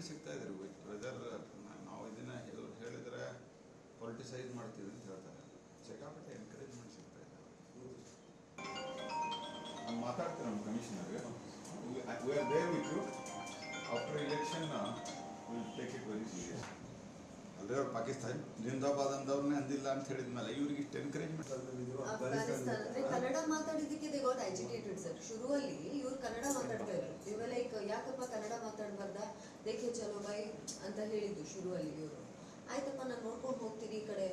ಮಾಡಿ ಸಿಗ್ತಾ ಇದ್ದಾರೆ. ವೆದರ್ ನಾವು ಇದನ್ನ ಹೇಳಿದ್ರೆ ಪೊಲಿಟಿಸೈಸ್ ಮಾಡ್ತೀವಿ ಅಂತ ಹೇಳ್ತಾರೆ. ಸಿಕ್ಕಾಪಟ್ಟೆ ಎನ್ಕರೇಜ್ಮೆಂಟ್ ಸಿಗ್ತಾ ಇದೆ. ನಾನು ಮಾತಾಡ್ತೀನಿ ನಮ್ಮ ಕಮಿಷನರ್ಗೆ. We are there with you. After election will take it very serious. ಅಂದ್ರೆ ಅವ್ರು ಪಾಕಿಸ್ತಾನ ಜಿಂದಾಬಾದ್ ಅಂದವ್ರನ್ನೇ ಅಂದಿಲ್ಲ ಅಂತ ಹೇಳಿದ್ಮೇಲೆ ಇವ್ರಿಗೆ ಇಷ್ಟು ಎನ್ಕರೇಜ್ಮೆಂಟ್. ಅಫ್ಘಾನಿಸ್ತಾನ ಕನ್ನಡ ಮಾತಾಡಿದ್ದಕ್ಕೆ ದೇ ಗಾಟ್ ಅಜಿಟೇಟೆಡ್ ಸರ್. ಶುರುವಲ್ಲಿ ಇವ್ರು ಕನ್ನಡ ಮಾತಾಡ್ತಾ ಇದ್ರು. ಇವ ಲೈಕ್ ಯಾಕಪ್ಪ ಕನ್ನಡ ಮಾತಾಡ್ಬಾರ್ದ, ದೇಖೆ ಚಲೋ ಬಾಯ್ ಅಂತ ಹೇಳಿದ್ದು ಶುರುವಲ್ಲಿ ಇವರು. ಆಯ್ತಪ್ಪ ನಾನು ನೋಡ್ಕೊಂಡು ಹೋಗ್ತೀನಿ ಈ ಕಡೆ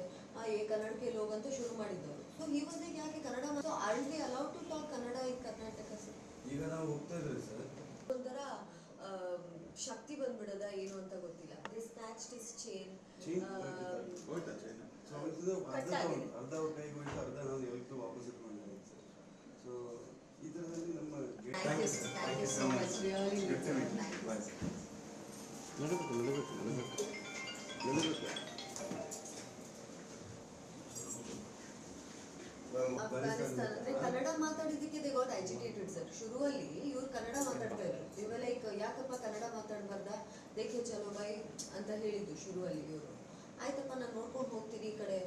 ಕನ್ನಡಕ್ಕೆ ಲೋಗ್ ಅಂತ ಶುರು ಮಾಡಿದ್ದವರು. ಸೊ ಇವಾಗ ಯಾಕೆ Kannada are they allowed to talk Kannada in Karnataka sir? ಈಗ ನಾವು ಹೋಗ್ತಾ ಇದ್ರಿ ಸರ್, ಒಂಥರ ಶಕ್ತಿ ಬಂದ್ಬಿಡದ ಏನು ಅಂತ ಗೊತ್ತಿಲ್ಲ. They snatched his chain. ಅರ್ಧ ಕೈಗೆ ಹೋಯ್ತು, ಅರ್ಧ ನಾವು ಯಾವತ್ತೂ ವಾಪಸ್ ಇಟ್ಕೊಂಡಿದ್ದೀವಿ ಸರ್. ಸೊ ಈ ಥರದಲ್ಲಿ ನಮ್ಮ thank you so much. Really Afghanistan Kannada ಮಾತಾಡಿದ್ದಕ್ಕೆ ದೇ ಗಾಟ್ ಅಜಿಟೇಟೆಡ್ ಸರ್. ಶುರುವಲ್ಲಿ ಇವ್ರು ಕನ್ನಡ ಮಾತಾಡ್ತಾ ಇದ್ರು. ಇವ ಲೈಕ್ ಯಾಕಪ್ಪ ಕನ್ನಡ ಮಾತಾಡ್ಬಾರ್ದ, ದೇಖೆ ಚಲೋ ಬಾಯ್ ಅಂತ ಹೇಳಿದ್ದು ಶುರುವಲ್ಲಿ ಇವರು. ಆಯ್ತಪ್ಪ ನಾನು ನೋಡ್ಕೊಂಡು ಹೋಗ್ತೀನಿ ಈ ಕಡೆ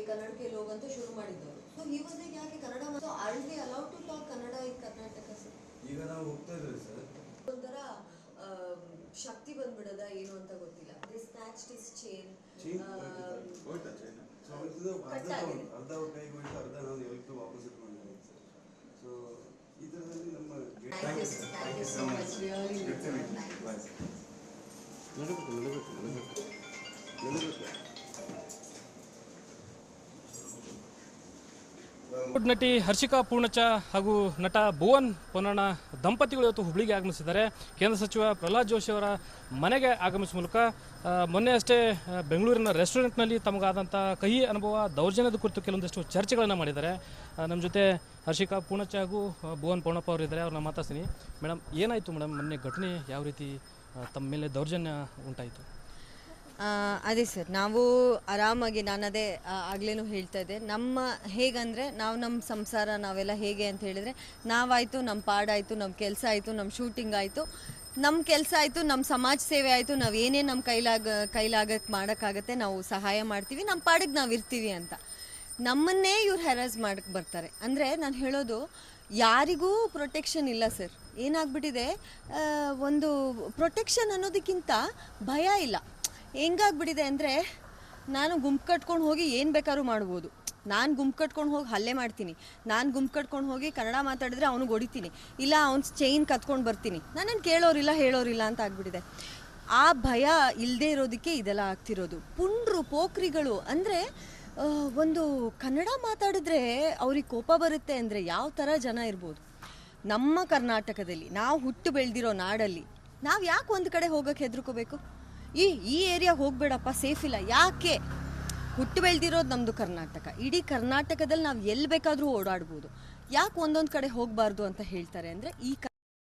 ಕನ್ನಡಕ್ಕೆ ಲೋಗ್ ಅಂತ ಶುರು ಮಾಡಿದ್ದವರು. ಸೊ ಇವಾಗ ಯಾಕೆ Kannada are they allowed to talk Kannada in Karnataka sir? ಈಗ ನಾವು ಹೋಗ್ತಾ ಇದ್ರಿ ಸರ್, ಒಂಥರ ಶಕ್ತಿ ಬಂದ್ಬಿಡದ ಏನು ಅಂತ ಗೊತ್ತಿಲ್ಲ. They snatched his chain. ಅರ್ಧ ಕೈಗೆ ಹೋಯ್ತು, ಅರ್ಧ ನಾವು ಯಾವತ್ತೂ ವಾಪಸ್ ಇಟ್ಕೊಂಡಿದ್ದೀವಿ ಸರ್. ಸೊ ಈ ಥರದಲ್ಲಿ ನಮ್ಮ thank you so much. Really ನಟಿ ಹರ್ಷಿಕಾ ಪೂರ್ಣಚ್ಚ ಹಾಗೂ ನಟ ಭುವನ್ ಪೊನ್ನಣ್ಣ ದಂಪತಿಗಳು ಇವತ್ತು ಹುಬ್ಳಿಗೆ ಆಗಮಿಸಿದ್ದಾರೆ. ಕೇಂದ್ರ ಸಚಿವ ಪ್ರಹ್ಲಾದ್ ಜೋಶಿ ಅವರ ಮನೆಗೆ ಆಗಮಿಸುವ ಮೂಲಕ ಮೊನ್ನೆ ಅಷ್ಟೇ ಬೆಂಗಳೂರಿನ ರೆಸ್ಟೋರೆಂಟ್ನಲ್ಲಿ ತಮಗಾದಂಥ ಕಹಿ ಅನುಭವ, ದೌರ್ಜನ್ಯದ ಕುರಿತು ಕೆಲವೊಂದಿಷ್ಟು ಚರ್ಚೆಗಳನ್ನು ಮಾಡಿದ್ದಾರೆ. ನಮ್ಮ ಜೊತೆ ಹರ್ಷಿಕಾ ಪೂರ್ಣಚ್ಚ ಹಾಗೂ ಭುವನ್ ಪೊನ್ನಪ್ಪ ಅವರು ಇದ್ದಾರೆ. ಅವ್ರನ್ನ ಮಾತಾಡ್ತೀನಿ. ಮೇಡಮ್, ಏನಾಯಿತು ಮೇಡಮ್ ಮೊನ್ನೆ ಘಟನೆ? ಯಾವ ರೀತಿ ತಮ್ಮ ಮೇಲೆ ದೌರ್ಜನ್ಯ ಉಂಟಾಯಿತು? ಅದೇ ಸರ್, ನಾವು ಆರಾಮಾಗಿ ನಾನು ಅದೇ ಆಗ್ಲೇನೂ ಹೇಳ್ತಾ ಇದ್ದೆ, ಹೇಗಂದರೆ ನಮ್ಮ ಸಂಸಾರ ನಾವೆಲ್ಲ ಹೇಗೆ ಅಂತ ಹೇಳಿದರೆ, ನಾವಾಯಿತು, ನಮ್ಮ ಪಾಡಾಯಿತು, ನಮ್ಮ ಕೆಲಸ ಆಯಿತು, ನಮ್ಮ ಶೂಟಿಂಗ್ ಆಯಿತು, ನಮ್ಮ ಕೆಲಸ ಆಯಿತು, ನಮ್ಮ ಸಮಾಜ ಸೇವೆ ಆಯಿತು, ನಾವು ಏನೇ ನಮ್ಮ ಕೈಲಾಗಕ್ಕೆ ಮಾಡೋಕ್ಕಾಗತ್ತೆ ನಾವು ಸಹಾಯ ಮಾಡ್ತೀವಿ, ನಮ್ಮ ಪಾಡಿಗೆ ನಾವು ಇರ್ತೀವಿ ಅಂತ ನಮ್ಮನ್ನೇ ಇವ್ರು ಹೆರಾಸ್ ಮಾಡಕ್ಕೆ ಬರ್ತಾರೆ. ಅಂದರೆ ನಾನು ಹೇಳೋದು, ಯಾರಿಗೂ ಪ್ರೊಟೆಕ್ಷನ್ ಇಲ್ಲ ಸರ್. ಏನಾಗ್ಬಿಟ್ಟಿದೆ, ಒಂದು ಪ್ರೊಟೆಕ್ಷನ್ ಅನ್ನೋದಕ್ಕಿಂತ ಭಯ ಇಲ್ಲ. ಹೆಂಗಾಗ್ಬಿಟ್ಟಿದೆ ಅಂದರೆ, ನಾನು ಗುಂಪು ಕಟ್ಕೊಂಡು ಹೋಗಿ ಏನು ಬೇಕಾದ್ರೂ ಮಾಡ್ಬೋದು. ನಾನು ಗುಂಪು ಕಟ್ಕೊಂಡು ಹೋಗಿ ಹಲ್ಲೆ ಮಾಡ್ತೀನಿ, ನಾನು ಗುಂಪು ಕಟ್ಕೊಂಡು ಹೋಗಿ ಕನ್ನಡ ಮಾತಾಡಿದ್ರೆ ಅವನಿಗೆ ಹೊಡಿತೀನಿ, ಇಲ್ಲ ಅವ್ನ ಚೈನ್ ಕತ್ಕೊಂಡು ಬರ್ತೀನಿ, ನನ್ನನ್ನು ಕೇಳೋರಿಲ್ಲ ಹೇಳೋರಿಲ್ಲ ಅಂತ ಆಗ್ಬಿಟ್ಟಿದೆ. ಆ ಭಯ ಇಲ್ಲದೆ ಇರೋದಕ್ಕೆ ಇದೆಲ್ಲ ಆಗ್ತಿರೋದು. ಪುಂಡ್ರು ಪೋಖ್ರಿಗಳು ಅಂದರೆ, ಒಂದು ಕನ್ನಡ ಮಾತಾಡಿದ್ರೆ ಅವ್ರಿಗೆ ಕೋಪ ಬರುತ್ತೆ ಅಂದರೆ ಯಾವ ಥರ ಜನ ಇರ್ಬೋದು. ನಮ್ಮ ಕರ್ನಾಟಕದಲ್ಲಿ ನಾವು ಹುಟ್ಟು ಬೆಳೆದಿರೋ ನಾಡಲ್ಲಿ ನಾವು ಯಾಕೆ ಒಂದು ಕಡೆ ಹೋಗೋಕ್ಕೆ ಹೆದರ್ಕೋಬೇಕು? ಈ ಏರಿಯಾ ಹೋಗಬೇಡಪ್ಪ, ಸೇಫ್ ಇಲ್ಲ. ಯಾಕೆ? ಹುಟ್ಟು ಬೆಳೆದಿರೋದು ನಮ್ಮದು ಕರ್ನಾಟಕ. ಇಡೀ ಕರ್ನಾಟಕದಲ್ಲಿ ನಾವು ಎಲ್ಲಿ ಬೇಕಾದರೂ ಓಡಾಡ್ಬೋದು. ಯಾಕೆ ಒಂದೊಂದು ಕಡೆ ಹೋಗಬಾರ್ದು ಅಂತ ಹೇಳ್ತಾರೆ ಅಂದರೆ, ಈ